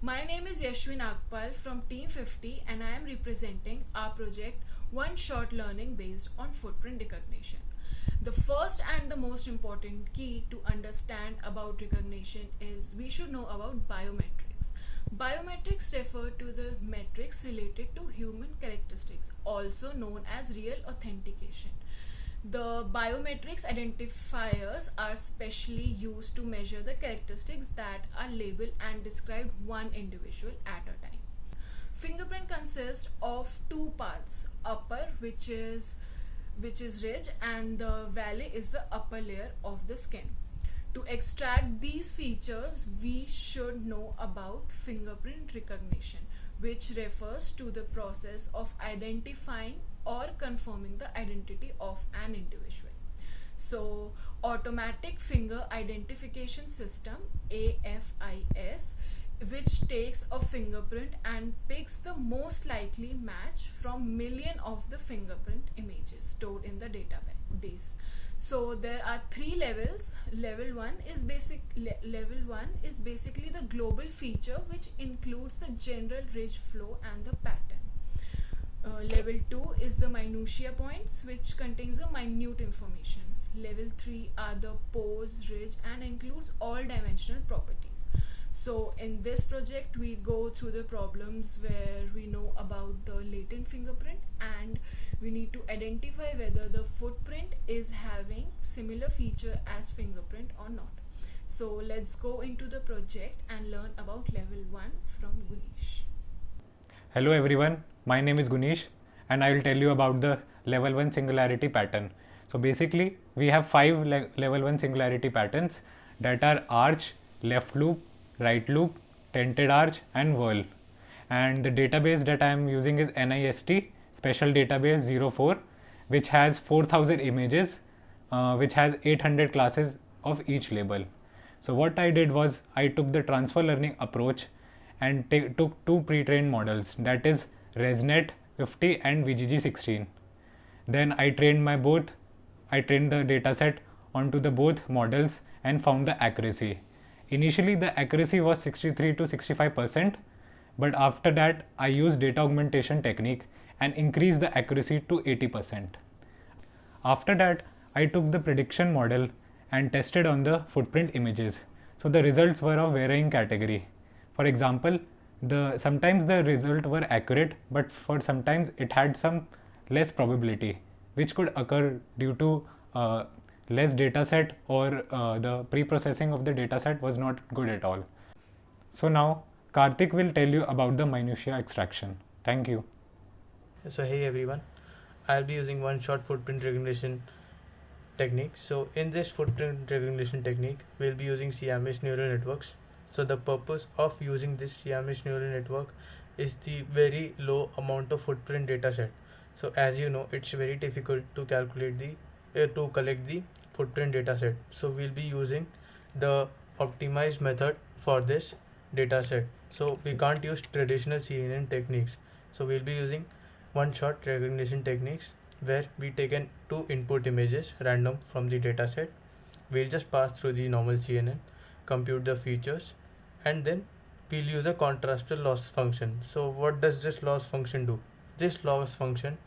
My name is Yashwin Agpal from Team 50 and I am representing our project One Shot Learning based on footprint recognition. The first and the most important key to understand about recognition is we should know about biometrics. Biometrics refer to the metrics related to human characteristics, also known as real authentication. The biometrics identifiers are specially used to measure the characteristics that are labeled and describe one individual at a time. Fingerprint consists of two parts: upper, which is ridge, and the valley is the upper layer of the skin. To extract these features, we should know about fingerprint recognition, which refers to the process of identifying or confirming the identity of an individual. So, automatic finger identification system AFIS, which takes a fingerprint and picks the most likely match from million of the fingerprint images stored in the database. So there are three levels. Level 1 is basically the global feature, which includes the general ridge flow and the pattern. Level 2 is the minutia points, which contains the minute information. Level 3 are the pose, ridge, and includes all dimensional properties. So in this project, we go through the problems where we know about the latent fingerprint and we need to identify whether the footprint is having similar feature as fingerprint or not. So let's go into the project and learn about level 1 from Gunish. Hello everyone, my name is Gunish and I will tell you about the level 1 singularity pattern. So basically we have 5 level 1 singularity patterns that are arch, left loop, right loop, tented arch and whirl. And the database that I am using is NIST Special Database 04, which has 4000 images, which has 800 classes of each label. So what I did was I took the transfer learning approach and took two pre-trained models, that is ResNet 50 and VGG16. Then I trained the dataset onto the both models and found the accuracy. Initially the accuracy was 63 to 65%, but after that I used data augmentation technique and increased the accuracy to 80%. After that I took the prediction model and tested on the footprint images. So the results were of varying category. For example, sometimes the results were accurate, but for sometimes it had some less probability, which could occur due to less data set or the pre-processing of the data set was not good at all. So now Karthik will tell you about the minutia extraction. Thank you. So hey everyone, I'll be using one-shot footprint recognition technique. So in this footprint recognition technique, we'll be using Siamese neural networks. So the purpose of using this Siamese neural network is the very low amount of footprint data set. So as you know, it's very difficult to calculate to collect the footprint data set. So we'll be using the optimized method for this data set. So we can't use traditional CNN techniques. So we'll be using one-shot recognition techniques where we taken two input images random from the data set. We'll just pass through the normal CNN, compute the features, and then we'll use a contrasted loss function. So what does this loss function do? This loss function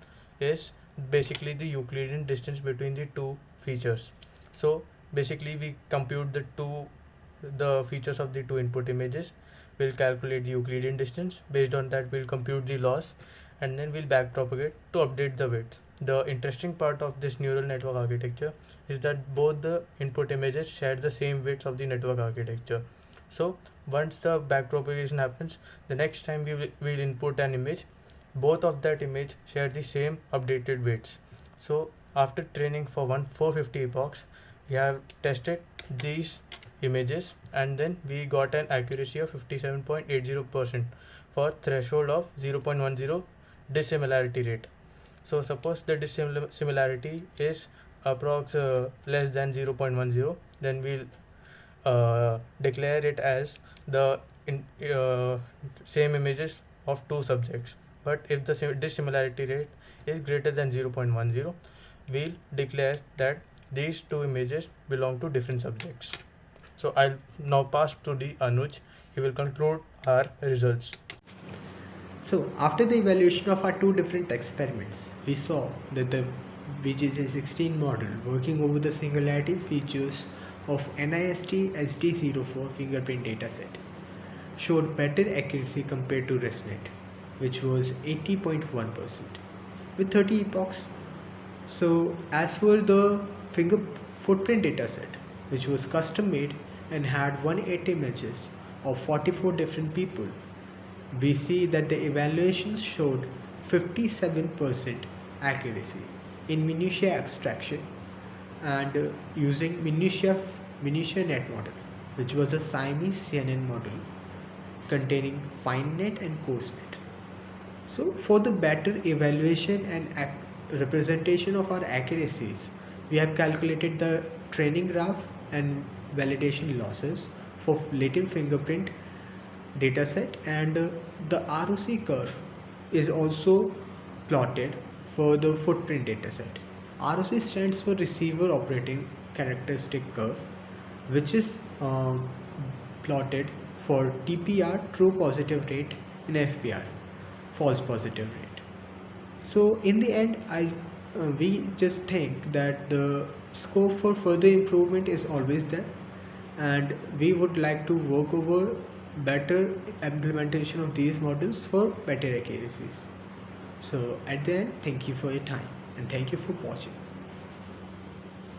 is basically the Euclidean distance between the two features. So basically we compute the features of the two input images. We'll calculate the Euclidean distance. Based on that, we'll compute the loss and then we'll backpropagate to update the weights. The interesting part of this neural network architecture is that both the input images share the same weights of the network architecture. So once the backpropagation happens, the next time we'll input an image, both of that image share the same updated weights. So after training for 450 epochs, we have tested these images and then we got an accuracy of 57.80% for threshold of 0.10 dissimilarity rate. So suppose the dissimilarity is approx less than 0.10, then we'll declare it as the same images of two subjects. But if the dissimilarity rate is greater than 0.10, we'll declare that these two images belong to different subjects. So I'll now pass to the Anuj. He will conclude our results. So after the evaluation of our two different experiments, we saw that the VGC16 model working over the singularity features of NIST SD04 fingerprint dataset showed better accuracy compared to ResNet, which was 80.1% with 30 epochs. So as for the finger footprint dataset, which was custom made and had 180 images of 44 different people, we see that the evaluations showed 57% accuracy in minutia extraction and using minutia net model, which was a Siamese CNN model containing fine net and coarse net. So for the better evaluation and representation of our accuracies, we have calculated the training graph and validation losses for latent fingerprint dataset, and the ROC curve is also plotted for the footprint dataset. ROC stands for receiver operating characteristic curve, which is plotted for TPR, true positive rate, and FPR, false positive rate. So in the end, we just think that the scope for further improvement is always there, and we would like to work over better implementation of these models for better accuracies. So at the end, thank you for your time and thank you for watching.